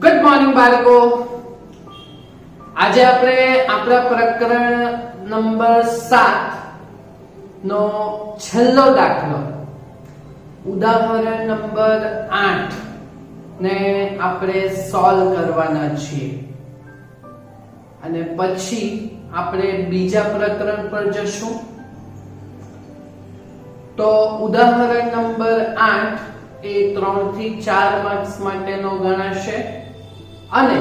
Good morning બાળકો. આજે આપણે આપણા પ્રકરણ નંબર 7 નો છેલ્લો દાખલો ઉદાહરણ નંબર 8 ને આપણે સોલ્વ કરવાના છીએ અને પછી આપણે બીજા પ્રકરણ પર જશું. તો ઉદાહરણ નંબર 8 એ 3 થી 4 માર્ક્સ માટેનો ગણાશે અને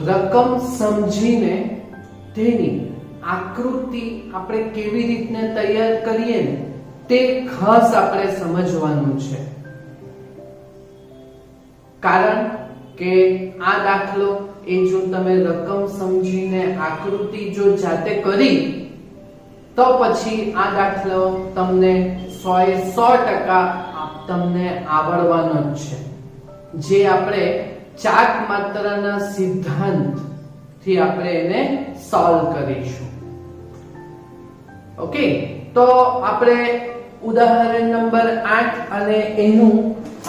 રકમ સમજીને તેની આકૃતિ આપણે કેવી રીતે તૈયાર કરીએ ને તે ખાસ આપણે સમજવાનું છે. કારણ કે આ દાખલો એ જો તમે રકમ સમજીને આકૃતિ જો જાતે કરી તો પછી આ દાખલો તમને 100% તમને આવડવાનો જ છે. જે આપણે ચાક માત્રાના સિદ્ધાંત થી આપણે એને સોલ્વ કરીશું. ઓકે, તો આપણે ઉદાહરણ નંબર 8 અને એનું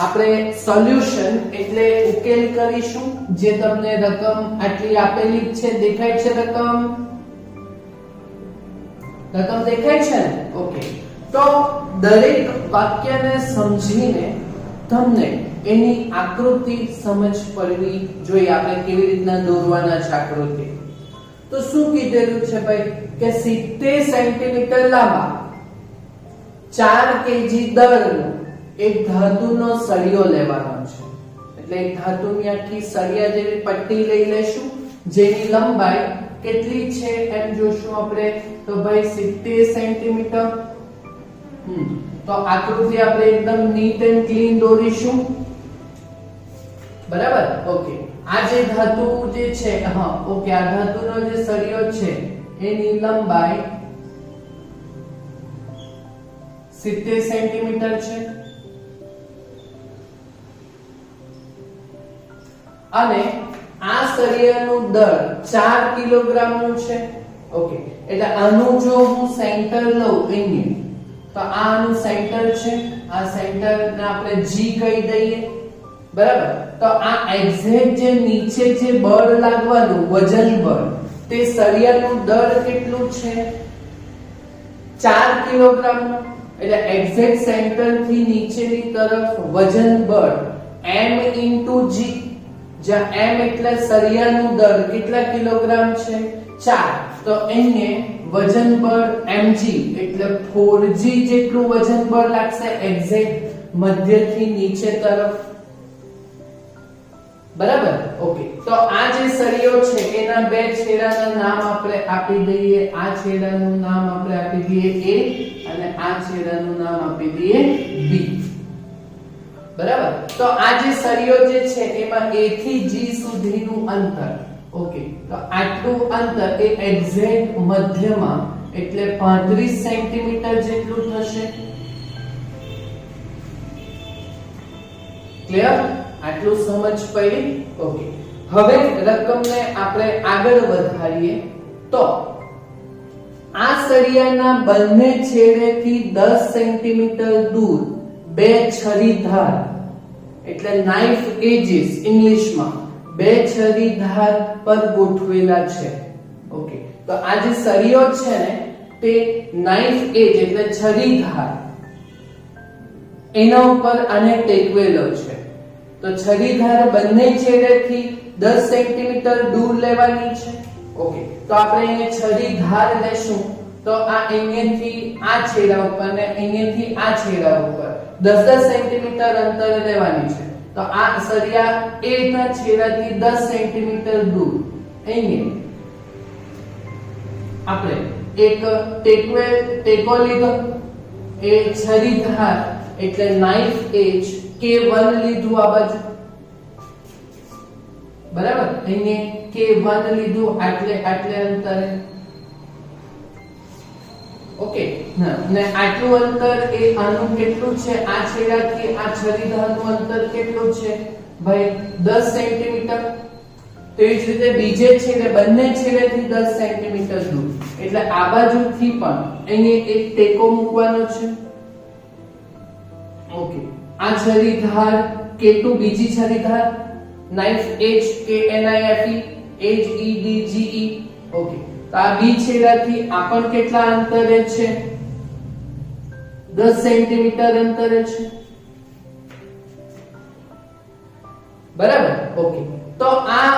આપણે સોલ્યુશન એટલે ઉકેલ કરીશું. જે તમને રકમ આટલી આપેલી છે, દેખાય છે રકમ દેખાય છે ને? ઓકે, તો દરેક વાક્યને સમજીને તમને એની આકૃતિ સમજ પડવી જોઈએ. આપણે કેવી રીતના દોરવાના છે આકૃતિ. તો શું કીધેલું છે ભાઈ કે 70 સેન્ટીમીટર લાંબા 4 કેજી દળનો એક ધાતુનો સળિયો લેવાનો છે. એટલે એક ધાતુની આખી સળિયા જેવી પટ્ટી લઈ લેશું જેની લંબાઈ કેટલી છે એમ જોશું આપણે. તો ભાઈ 70 સેન્ટીમીટર. તો આકૃતિ આપણે એકદમ નીટ એન્ડ ક્લીન દોરીશું. બરાબર? ઓકે, આ જે ધાતુ જે છે, હા ઓકે, આ ધાતુનો જે સળિયો છે એની લંબાઈ 70 સેન્ટીમીટર છે અને આ સળિયાનું દળ 4 કિલોગ્રામનું છે. ઓકે, એટલે આનું જો હું સેન્ટર લઉં અહીં, તો આ આનું સેન્ટર છે. આ સેન્ટર ને આપણે G કહી દઈએ. બરાબર? તો આ એક્ઝેક્ટ જે નીચે જે બળ લાગવાનું વજન બળ, તે સળિયાનું દળ કેટલું છે? 4 કિલોગ્રામનું. એટલે એક્ઝેક્ટ સેન્ટર થી નીચેની તરફ વજન બળ m * g, જ્યાં m એટલે સળિયાનું દળ કેટલા કિલોગ્રામ છે? 4. તો એને વજન બળ mg એટલે 4g જેટલું વજન બળ લાગશે એક્ઝેક્ટ મધ્યથી નીચે તરફ. બરાબર? ઓકે, તો આ જે સળિયો છે એના બે છેડાના નામ આપણે આપી દઈએ. આ છેડાનું નામ આપણે આપી દઈએ a અને આ છેડાનું નામ આપી દઈએ b. બરાબર? તો આ જે સળિયો જે છે એમાં a થી g સુધીનું અંતર, ઓકે, તો આટલું અંતર એ એક્ઝેક્ટ મધ્યમાં એટલે 35 સેન્ટીમીટર જેટલું થશે. ક્લિયર? આટલું સમજ પડી? ઓકે, હવે રકમને આપણે આગળ વધારીએ. તો આ સળિયાના બંને છેડેથી 10 સેન્ટીમીટર દૂર બે છરીધાર એટલે નાઇફ એજીસ ઇંગ્લિશમાં બે છરીધાર પર ગોઠવેલા છે. ઓકે, તો આ જે સળિયો છે ને તે નાઇફ એજ એટલે છરીધાર એના ઉપર આને ટેકવેલો છે. તો છરીધાર બંને છેડેથી 10 સેન્ટીમીટર દૂર લેવાની છે. ઓકે, તો આપણે અહીંયા છરીધાર લેશું તો આ અહીંયાથી આ છેડા ઉપર ને અહીંયાથી આ છેડા ઉપર 10 સેન્ટીમીટર અંતર લેવાની છે. તો આ સળિયા A ના છેડાથી 10 સેન્ટીમીટર દૂર અહીંયા આપણે એક ટેકો લીધો. એ છરીધાર એટલે નાઇફ એજ K1 લીધું આ બાજુ. બરાબર? અહીંયા K1 લીધું આટલે અંતરે. ઓકે, ને આટલું અંતર એ આનું કેટલું છે? આ છેડાથી આ છરીધારનું અંતર કેટલું છે ભાઈ? 10 સેન્ટીમીટર. તેવી જ રીતે બીજે છેડે બંને છેડેથી 10 સેન્ટીમીટર દૂર એટલે આ બાજુથી પણ અહીંયા એક ટેકો મૂકવાનો છે. ઓકે, આ છરીધાર K2 બીજી છરીધાર નાઇફ HKNIFE HEDGE ઓકે તો આ બી છેડાથી આ પણ કેટલા અંતરે છે 10 સેન્ટીમીટર અંતરે છે બરાબર ઓકે તો આ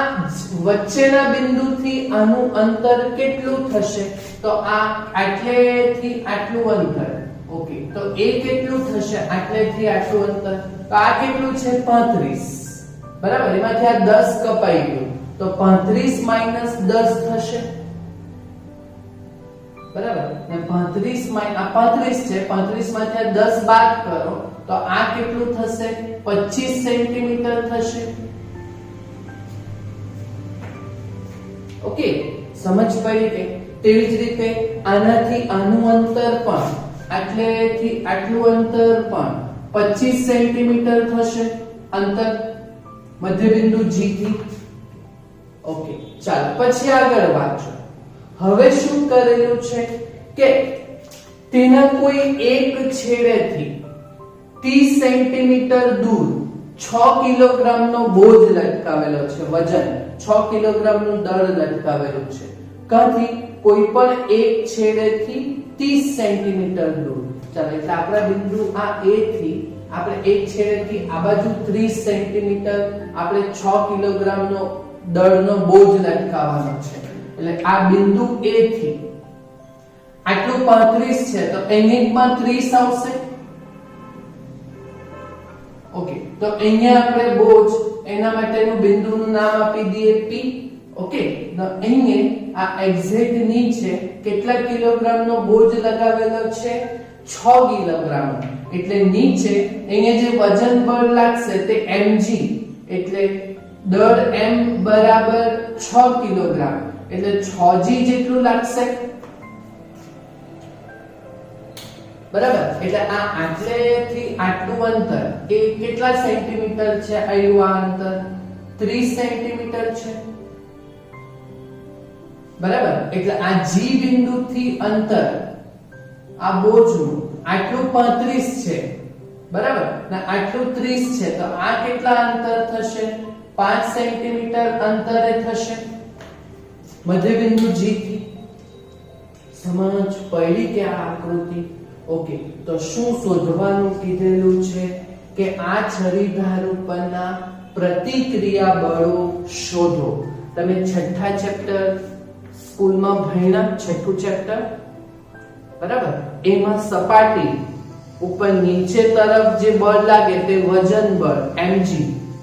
વચ્ચેના બિંદુથી આનું અંતર કેટલું થશે તો આ આટલેથી આટલું અંતર ઓકે તો એ કેટલું થશે આટલેથી આટલું અંતર તો આ કેટલું છે 35 બરાબર એમાંથી આ 10 કપાઈ ગયું તો 35 - 10 થશે બરાબર ને 35 આ 35 છે 35 માંથી આ 10 બાદ કરો તો આ કેટલું થશે 25 સેન્ટીમીટર થશે ઓકે સમજ પડી કે તેવી જ રીતે આનાથી આનું અંતર પણ આટલેથી આટલું અંતર પણ 25 સેન્ટીમીટર થશે અંતર મધ્યબિંદુ G થી ઓકે ચાલો પછી આગળ વાંચો હવે શું કરેલું છે કે તેના કોઈ એક છેડેથી 30 સેન્ટીમીટર દૂર 6 કિલોગ્રામનો બોજ લટકાવેલો છે વજન 6 કિલોગ્રામનું દળ લટકાવેલું છે કાંથી કોઈ પણ એક છેડેથી 30 સેન્ટીમીટર દૂર ચાલો એટલે આપણા બિંદુ આ A થી આપણે એક છેડેથી આ બાજુ 30 સેન્ટીમીટર આપણે 6 કિલોગ્રામનો દળનો બોજ લટકાવવાનો છે એટલે આ બિંદુ A થી આટલું 35 છે તો એનિકમાં 30 આવશે ઓકે તો અહીંયા આપણે બોજ એના માટેનું બિંદુનું નામ આપી દઈએ P ઓકે તો અહીંયા આ એક્ઝેક્ટ નીચે કેટલા કિલોગ્રામનો બોજ લગાવેલો છે 6 કિલોગ્રામ એટલે નીચે અહીંયા જે વજન બળ લાગશે તે mg એટલે દળ m બરાબર 6 કિલોગ્રામ એટલે 6g જેટલું લાગશે બરાબર એટલે આ આટલેથી આટલું અંતર એ કેટલા સેન્ટીમીટર છે આવ્યું આ અંતર 30 સેન્ટીમીટર છે બરાબર એટલે આ G બિંદુથી અંતર આ બોજનું આટલું 35 છે બરાબર ને આટલું 30 છે તો આ કેટલા અંતર થશે 5 સેન્ટીમીટર અંતરે થશે મધ્યબિંદુ G થી સમજ પડી કે આ આકૃતિ ઓકે તો શું શોધવાનું કીધેલું છે કે આ છરીધાર ઉપરના પ્રતિક્રિયા બળો શોધો તમે છઠ્ઠા ચેપ્ટર સ્કૂલમાં ભણ્યા છઠ્ઠું ચેપ્ટર બરાબર એમાં સપાટી ઉપર નીચે તરફ જે બળ લાગે તે વજન બળ mg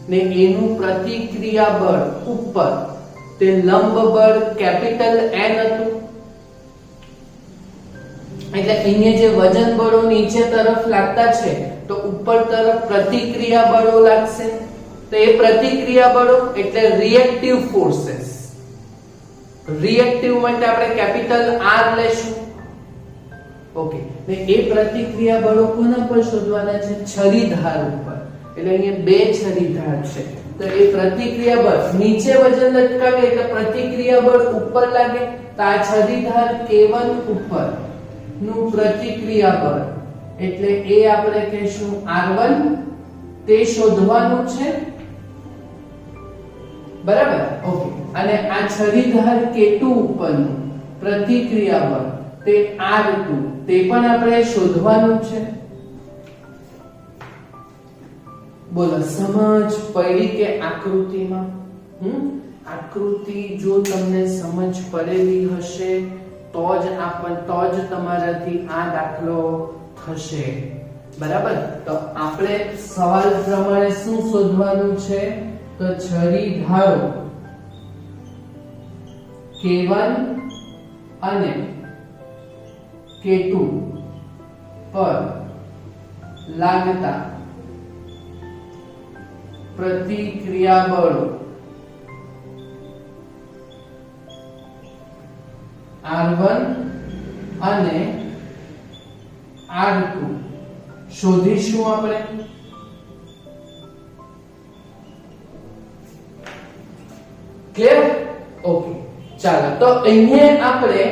ને એનું પ્રતિક્રિયા બળ ઉપર તે લંબ બળ કેપિટલ N હતું એટલે અહીંયા જે વજન બળો નીચે તરફ લાગતા છે તો ઉપર તરફ પ્રતિક્રિયા બળો લાગશે તો એ પ્રતિક્રિયા બળો એટલે રિએક્ટિવ ફોર્सेस રિએક્ટિવ માટે આપણે કેપિટલ R લેશું ઓકે ને એ પ્રતિક્રિયા બળો કોના પર શોધવાના છે છરીધાર ઉપર એટલે અહીંયા બે છરીધાર છે તો એ પ્રતિક્રિયા બળ નીચે વજન લટકાવે એટલે પ્રતિક્રિયા બળ ઉપર લાગે તો આ છરીધાર K1 ઉપર નું પ્રતિક્રિયા બળ એટલે એ આપણે કહીશું R1 તે શોધવાનું છે બરાબર ઓકે અને આ છરીધાર K2 ઉપરનું પ્રતિક્રિયા બળ તે R2 તે પણ આપણે શોધવાનું છે બોલો સમજ પડી કે આકૃતિમાં આકૃતિ જો તમને સમજ પડેલી હશે તો જ તમારાથી આ દાખલો થશે બરાબર તો આપણે સવાલ પ્રમાણે શું શોધવાનું છે તો છરીધારો K1 અને K2 પર લાગતા પ્રતિક્રિયા બળો R1 અને R2 શોધીશું આપણે ક્લિયર ઓકે ચાલો તો અહીંયા આપણે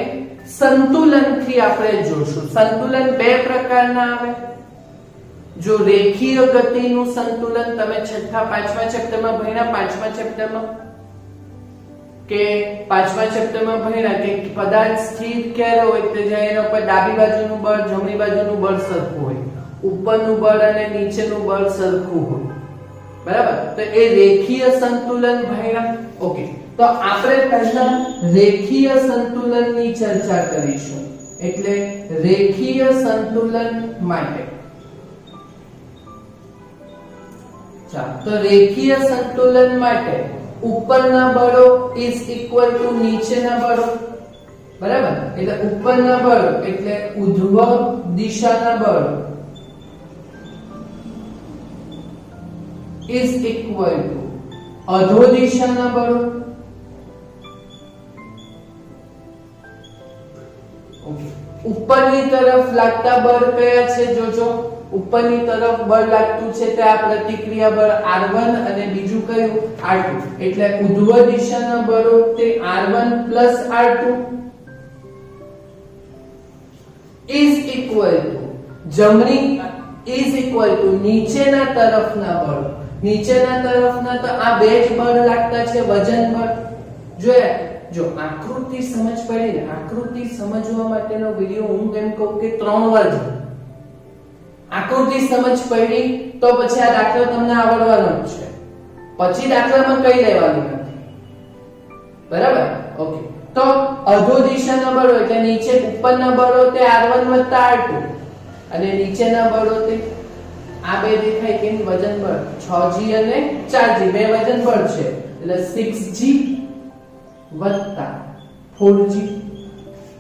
સંતુલન થી આપણે જોશું સંતુલન બે પ્રકારના આવે જો રેખીય ગતિનું સંતુલન તમે છઠ્ઠા પાંચમા ચેપ્ટરમાં ભણ્યા, પાંચમા ચેપ્ટરમાં કે પાંચમા ચેપ્ટરમાં ભણ્યા કે પદાર્થ સ્થિર ક્યારે હોય તો જ્યારે એના પર ડાબી બાજુનું બળ જમણી બાજુનું બળ સરખું હોય, ઉપરનું બળ અને નીચેનું બળ સરખું હોય, બરાબર? તો એ રેખીય સંતુલન ભણ્યા. ઓકે, તો આપણે પહેલા રેખીય સંતુલનની ચર્ચા કરીશું. એટલે રેખીય સંતુલન માટે તો રેખીય સંતુલન માટે ઉપરના બળો ઇઝ ઇક્વલ ટુ નીચેના બળો, બરાબર? એટલે ઉપરના બળો એટલે ઉધ્વ દિશાના બળો ઇઝ ઇક્વલ ટુ અધો દિશાના બળો. ઉપરની તરફ લાગતા બળ કયા છે? જોજો, ઉપરની તરફ બળ લાગતું છે તે આ પ્રતિક્રિયા બળ R1 અને બીજું કયું R2. એટલે ઉધ્વ દિશાના બળો તે R1 R2 is equal to જમણી is equal to નીચેના તરફના બળ. નીચેના તરફના તો આ બે જ બળ લાગતા છે, વજન બળ. જોયા? જો આકૃતિ સમજ પડે ને, આકૃતિ સમજવા માટેનો વિડિયો હું એમ કહું કે 3 વાર જો આકૃતિ સમજ પડી તો પછી આ દાખલો તમને આવડવાનો જ છે, પછી દાખલામાં કઈ લેવાનું નથી, બરાબર? ઓકે, તો અધો દિશાના બળો એટલે નીચે ઉપરના બળો તે R1 R2 અને નીચેના બળો તે આ બે દેખાય કે વજન બળ 6G અને 4G બે વજન બળ છે એટલે 6G 4G.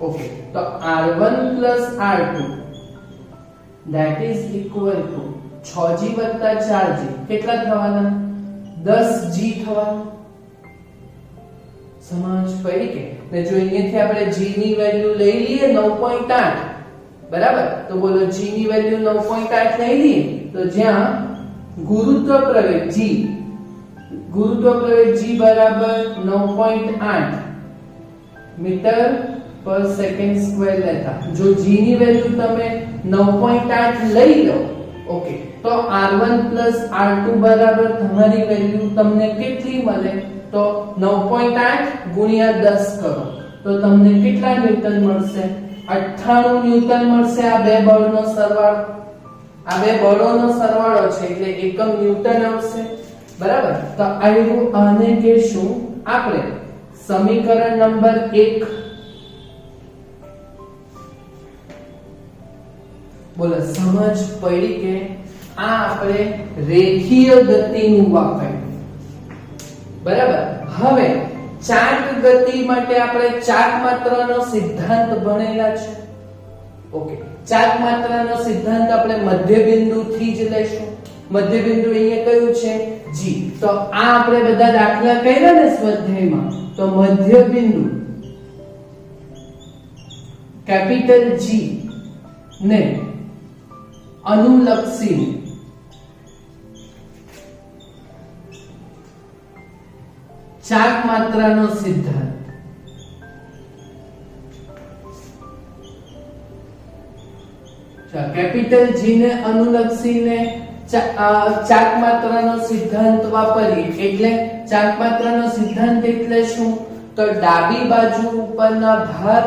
ઓકે, તો R1 R2 that is equal to 6G 4G કેટલા થવાના? 10G થવાના. સમજ પડી કે? ને જો અહીંયાથી આપણે G ની વેલ્યુ લઈ લઈએ 9.8, બરાબર? તો બોલો G ની વેલ્યુ 9.8 લઈ લઈએ તો જ્યાં ગુરુત્વ પ્રવેગ G બરાબર 9.8 મીટર પર સેકન્ડ સ્ક્વેર લેતા જો G ની વેલ્યુ તમે 9.8 લઈ લો, ઓકે, તો R1 R2 બરાબર તમારી વેલ્યુ તમને કેટલી મળે? તો 9.8 ગુણ્યા 10 કરો તો તમને કેટલા ન્યૂટન મળશે? 98 ન્યૂટન મળશે. આ બે બળનો સરવાળો, આ બે બળોનો સરવાળો છે એટલે એકમ ન્યૂટન આવશે, બરાબર? તો આવ્યું આને કહેશું આપણે સમીકરણ નંબર 1. બોલો, સમજ પડી કે આ આપણે રેખીય ગતિનું વાપર્યું, બરાબર? હવે ચાક ગતિ માટે આપણે ચાક માત્રાનો સિદ્ધાંત ભણેલા છે. ઓકે, ચાક માત્રાનો સિદ્ધાંત આપણે મધ્ય બિંદુથી જ લેશું. મધ્ય બિંદુ અહીંયા કયું છે? G. તો આ આપણે બધા દાખલા કર્યા ને સ્વાધ્યાયમાં, તો મધ્ય બિંદુ કેપિટલ G ને અનુલક્ષી ચાક માત્રાનો સિદ્ધાંત. કેપિટલ G ને અનુલક્ષીને ચાક માત્રાનો સિદ્ધાંત વાપરીએ. એટલે ચાક માત્રાનો સિદ્ધાંત એટલે શું? તો ડાબી બાજુ ઉપરના ભાર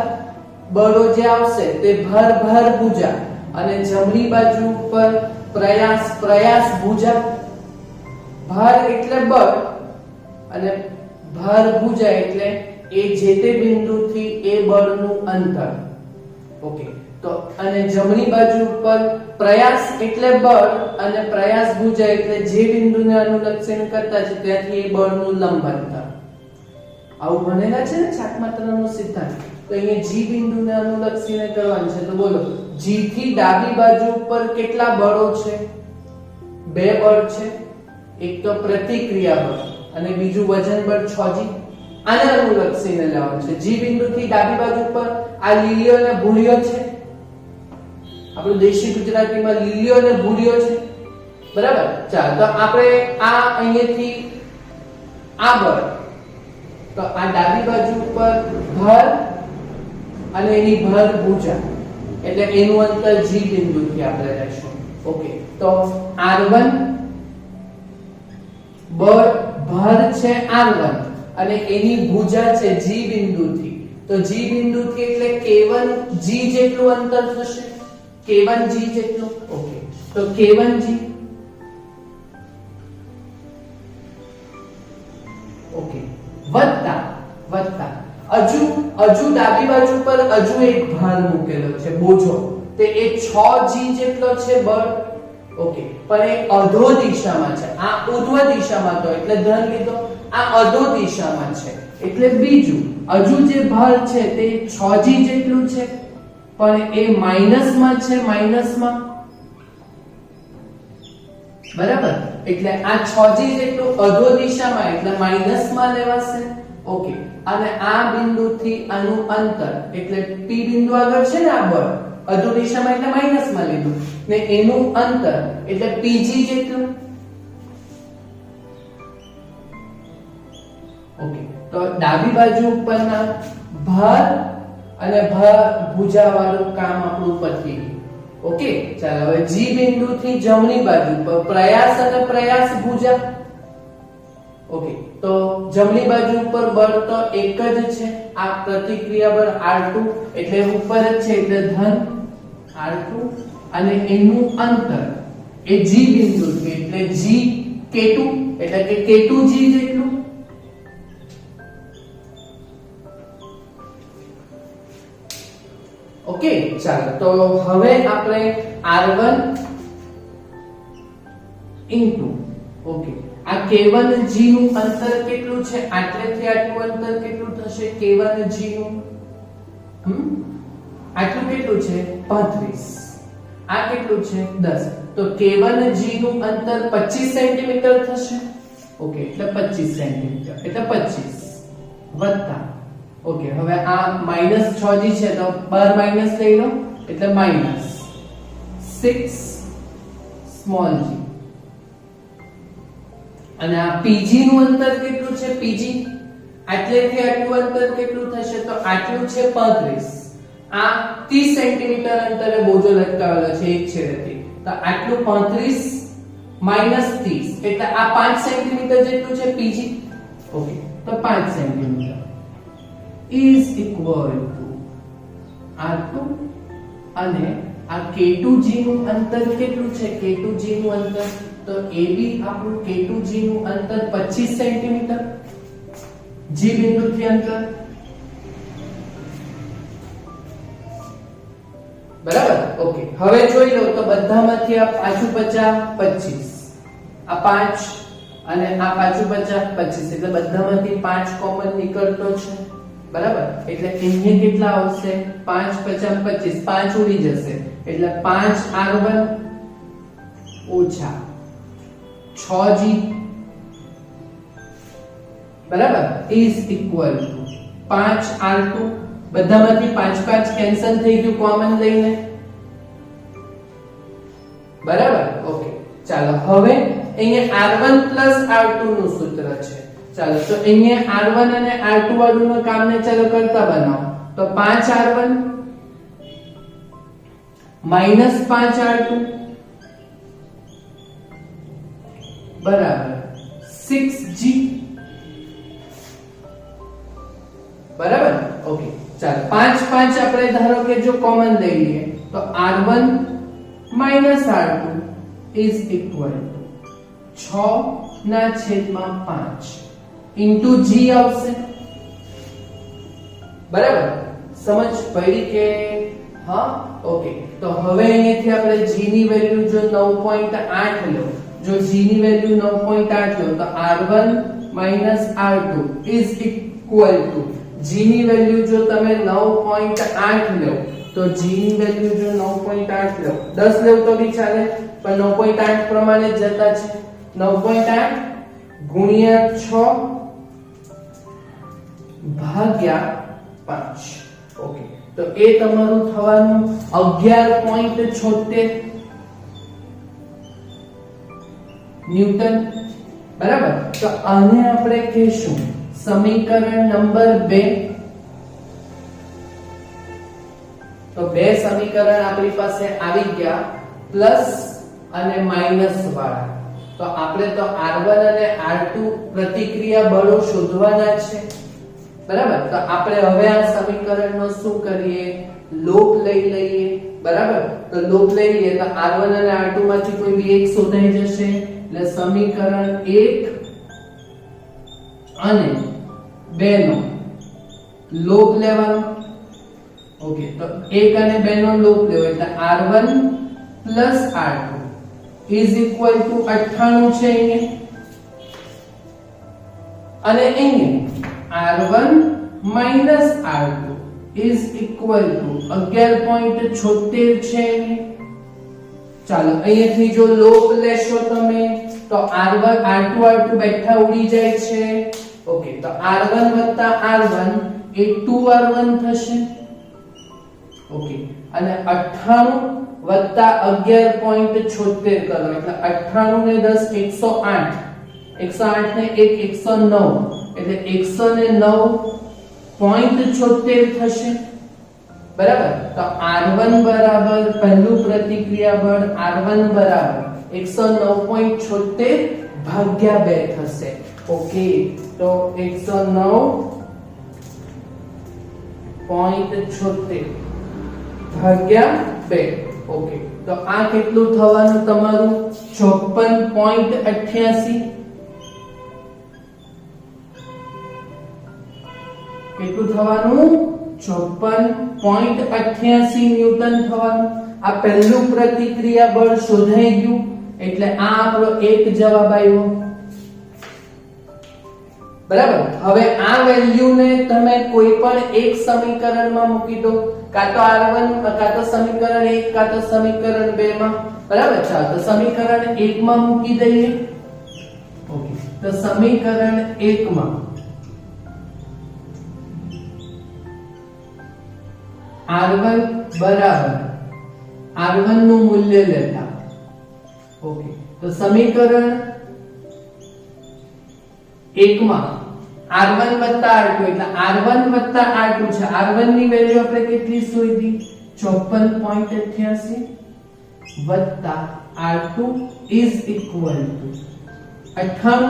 બળો જે આવશે તે ભાર ભુજા અને જમણી બાજુ ઉપર પ્રયાસ ભુજા. ભાર એટલે બળ અને ભાર ભુજા એટલે એ જે તે બિંદુથી એ બળનું અંતર. ઓકે, તો અને જમણી બાજુ ઉપર પ્રયાસ એટલે બળ અને પ્રયાસ ભુજા એટલે જે બિંદુને અનુલક્ષીને કરતા છે ત્યાંથી એ બળનું લંબ અંતર. આવું ભણેલા છે ને ચાક માત્રાનો સિદ્ધાંત. તો અહીંયા G બિંદુને અનુલક્ષીને કરવાનું છે. તો બોલો, G થી ડાબી બાજુ ઉપર કેટલા બળો છે? બે બળ છે. એક તો પ્રતિક્રિયા બળ અને બીજું વજન બળ 6G. આને અનુલક્ષીને લેવાનું છે. G બિંદુથી ડાબી બાજુ પર આ લીલીઓ અને ભૂરીઓ છે. આપણું દેશી ગુજરાતીમાં લીલીઓ અને ભૂરીઓ છે, બરાબર? ચાલો, તો આપણે આ અહીંયાથી આ બળ, તો આ ડાબી બાજુ ઉપર ભાર અને એની ભાર ભુજા એટલે એનું અંતર G બિંદુથી આપણે લેશું. ઓકે તો r1 બળ ભાર છે r1 અને એની ભુજા છે g બિંદુથી, તો g બિંદુથી એટલે k1 g જેટલું અંતર થશે, k1 g જેટલું. ઓકે તો k1 g ઓકે વત્તા હજુ ડાબી બાજુ પર હજુ એક ભાર મૂકેલો છે બોજો, તે એ 6g જેટલો છે બળ. ઓકે પણ એ અધો દિશામાં છે, આ ઉર્ધ્વ દિશામાં તો એટલે ધન લીધો, આ અધો દિશામાં છે એટલે બીજું હજુ જે ભાર છે તે 6g જેટલું છે પણ એ માઈનસમાં છે, માઈનસમાં. બરાબર, એટલે આ 6g જેટલું અધો દિશામાં એટલે માઈનસમાં લેવાશે. ઓકે અને આ બિંદુથી આનું અંતર એટલે p બિંદુ આગળ છે ને આ બળ અધો દિશામાં એટલે માઈનસમાં લીધું ને એનું અંતર એટલે pg જેટલું. ઓકે તો ડાબી બાજુ ઉપરના ભાર અને ભુજા વાળું કામ આપણું પતી ગયું. ઓકે ચાલો હવે g બિંદુથી જમણી બાજુ પર પ્રયાસ અને પ્રયાસ ભુજા. ઓકે તો જમણી બાજુ ઉપર બળ તો એક જ છે, આ પ્રતિક્રિયા બળ r2 એટલે ઉપર જ છે એટલે ધન r2 અને એનું અંતર એ g બિંદુથી એટલે g k2 એટલે કે k2g જેટલું. ઓકે ચાલો તો હવે આપણે r1 ઇન્ટુ ઓકે આ k1g નું અંતર કેટલું છે, આટલેથી આટલું અંતર કેટલું થશે k1g નું, આટલું કેટલું છે 35, આ કેટલું છે 10, તો k1g નું અંતર 25 સેન્ટીમીટર થશે. ઓકે એટલે 25 સેન્ટીમીટર એટલે 25 વત્તા ઓકે હવે આ -6g છે તો બાર માઈનસ લઈ લો એટલે -6 સ્મોલ g અને આ pg નું અંતર કેટલું છે, pg આટલેથી આટલું અંતર કેટલું થશે તો આટલું છે 35, આ 30 સેન્ટીમીટર અંતરે બોજો લટકાવેલો છે એક છેડેથી, તો આટલું 35 -30 એટલે આ 5 સેન્ટીમીટર જેટલું છે pg. ઓકે તો 5 centimetre is equal to r2 અને આ k2g નું અંતર કેટલું છે, k2g નું અંતર તો એ બી આપણું k2g નું અંતર 25 સેન્ટીમીટર g બિંદુથી અંતર. બરાબર. ઓકે હવે જોઈ લો તો બધામાંથી આ પાછું 50 25, આ 5 અને આ પાછું 50 25 એટલે બધામાંથી 5 કોમન નીકળતો છે. બરાબર, એટલે અહીંયા કેટલા આવશે 5 50 25, 5 ઉડી જશે એટલે 5r1 ઓછા 6g બરાબર is equal to 5r2, બધામાંથી 5 5 કેન્સલ થઈ ગયું કોમન લઈને. બરાબર. ઓકે ચાલો હવે અહીંયા r1 r2 નું સૂત્ર છે. ચાલો તો અહીંયા r1 અને r2 વાળું કામને ચાલો કરતા બનાવો તો 5r1 5r2 બરાબર 6g બરાબર. ઓકે ચાલો 5 5 આપણે ધારો કે જો કોમન લઈ લઈએ તો r1 r2 is equal to 6/5 into g આવશે. બરાબર, સમજ પડી કે હા. ઓકે તો હવે અહીંયાથી આપણે g ની વેલ્યુ જો 9.8 લો, જો g ની વેલ્યુ 9.8 લો તો r1 r2 is equal to g ની વેલ્યુ જો તમે 9.8 લો તો g ની વેલ્યુ જો 9.8 લો, 10 લેવ તો બી ચાલે પણ 9.8 પ્રમાણે જતા છે. 9.8 ગુણ્યા 6 ભાગ્યા 5. ઓકે તો એ તમારું થવાનું 11.76 ન્યૂટન. બરાબર, તો આને આપણે કહેશું સમીકરણ નંબર 2. તો બે સમીકરણ આપણી પાસે આવી ગયા પ્લસ અને માઈનસ વાળા. તો આપણે તો R1 અને R2 પ્રતિક્રિયા બળો શોધવાના છે, બરાબર. તો આપણે હવે આ સમીકરણનો શું કરીએ, લોપ લઈ લઈએ, બરાબર. તો લોપ લઈ લઈએ તો R1 અને R2 માંથી કોઈ બી એક શોધાઈ જશે. એટલે સમીકરણ 1 અને 2 નો લોપ લેવાનો. ઓકે, તો 1 અને 2 નો લોપ લેવો એટલે R1 plus R2 is equal to 98 છે અહીંયા, અને અહીંયા R1 minus R2 is equal to 11.76 છે. ચાલો અહીંયાથી જો લોપ લેશો તમે તો R1 R2 R2 બેઠા ઉડી જાય છે. ઓકે, તો R1 વત્તા R1 એ 2R1 થશે. ઓકે, અને 98 વત્તા 11.76 કરો એટલે 98 ને 10 108, 108 ને 1 109 એટલે 109.76 થશે, બરાબર. તો R1 બરાબર પહેલું પ્રતિક્રિયા બળ R1 બરાબર 109.76 ભાગ્યા 2 થશે. ઓકે, તો 109.76 ભાગ્યા 2. ઓકે, તો આ કેટલું થવાનું તમારું 54.88. કેટલું થવાનું 54.88 ન્યૂટન થવાનું. આ પહેલું પ્રતિક્રિયા બળ શોધાઈ ગયું એટલે આ આપણો એક જવાબ આવ્યો, બરાબર. હવે આ વેલ્યુ ને તમે કોઈ પણ એક સમીકરણમાં મૂકી દો, કાં તો R1 કાં તો સમીકરણ 1 કાં તો સમીકરણ 2 માં, બરાબર. ચાલો તો સમીકરણ 1 માં મૂકી દઈએ. ઓકે, તો સમીકરણ 1 માં R1 બરાબર R1 નું મૂલ્ય લેતા. ઓકે, તો સમીકરણ 1 માં R1 વત્તા R2 એટલે R1 વત્તા R2 છે. R1 ની વેલ્યુ આપણે કેટલી શોધી 54.88 વત્તા R2 is equal to 98.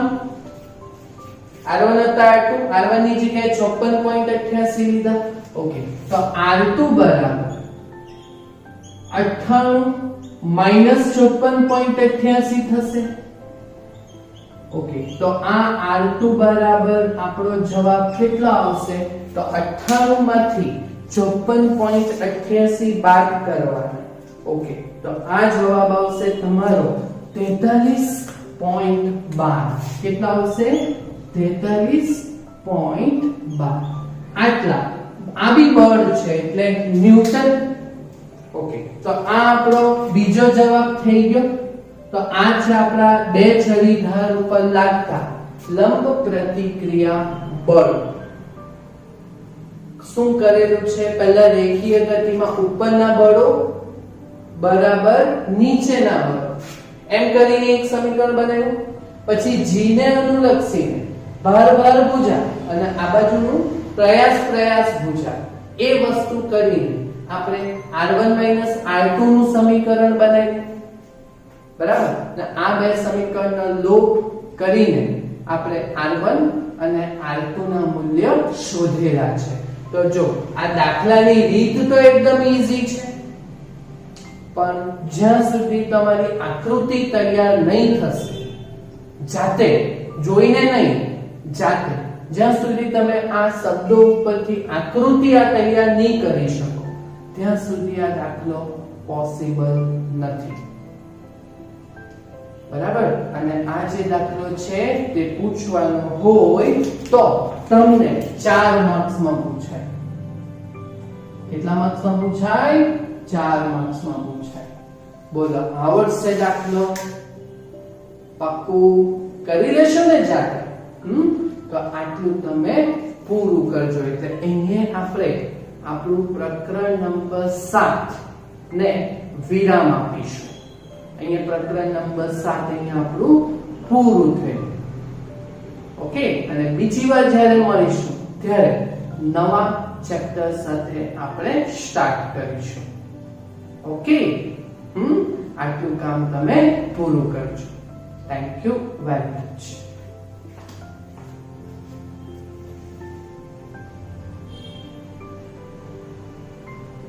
R1 વત્તા R2, R1 ની જગ્યાએ 54.88 લીધા. ઓકે, તો R2 બરાબર 98 માઈનસ 54.88 થશે. ઓકે, તો આ R2 બરાબર આપણો જવાબ કેટલો આવશે તો 98 માંથી 54.88 બાદ કરવાના. ઓકે, તો આ જવાબ આવશે તમારો 43.12. કેટલો આવશે 43.12. આટલા આ બી બળ છે એટલે ન્યૂટન. ઓકે, તો આ આપણો બીજો જવાબ થઈ ગયો. તો આ છે આપણા બે છરી ધાર ઉપર લાગતા લંબ પ્રતિક્રિયા બળ. શું કરેલું છે, પહેલા રેખીય ગતિમાં ઉપરના બળો બરાબર નીચેના બળો એમ કરીને એક સમીકરણ બનાવ્યું. પછી g ને અનુલક્ષીને ભાર ભુજા અને આ બાજુનું પ્રયાસ ભુજા એ વસ્તુ કરીને આપણે R1 R2 નું સમીકરણ બનાવ્યું, બરાબર. આ બે સમીકરણનો લોપ કરીને આપણે R1 અને R2 ના મૂલ્ય શોધેલા છે. તો જો આ દાખલાની રીત તો એકદમ ઈઝી છે, પણ જ્યાં સુધી તમારી આકૃતિ તૈયાર નહીં થશે, જાતે જોઈને નહીં, જાતે જ્યાં સુધી તમે આ શબ્દો ઉપરથી આકૃતિ તૈયાર નહીં કરી શકો ત્યાં સુધી આ દાખલો પોસિબલ નથી, બરાબર. અને આ જે દાખલો છે તે પૂછવાનો હોય તો તમને 4 માર્ક્સમાં પૂછાય. કેટલા માર્ક્સમાં પૂછાય 4 માર્ક્સમાં પૂછાય. બોલો, આવડશે દાખલો? પાક્કું કરી લેશો ને જાતે? તો આટલું તમે પૂરું કરજો. એટલે અહીંયા આપણે આપણું પ્રકરણ નંબર 7 ને વિરામ આપીશું. અહીંયા પ્રકરણ નંબર 7 અહીંયા આપણું પૂરું થયું. ઓકે, અને બીજી વાર જ્યારે મળીશું ત્યારે નવા ચેપ્ટર સાથે આપણે સ્ટાર્ટ કરીશું. ઓકે, આટલું કામ તમે પૂરું કરજો. Thank you very much.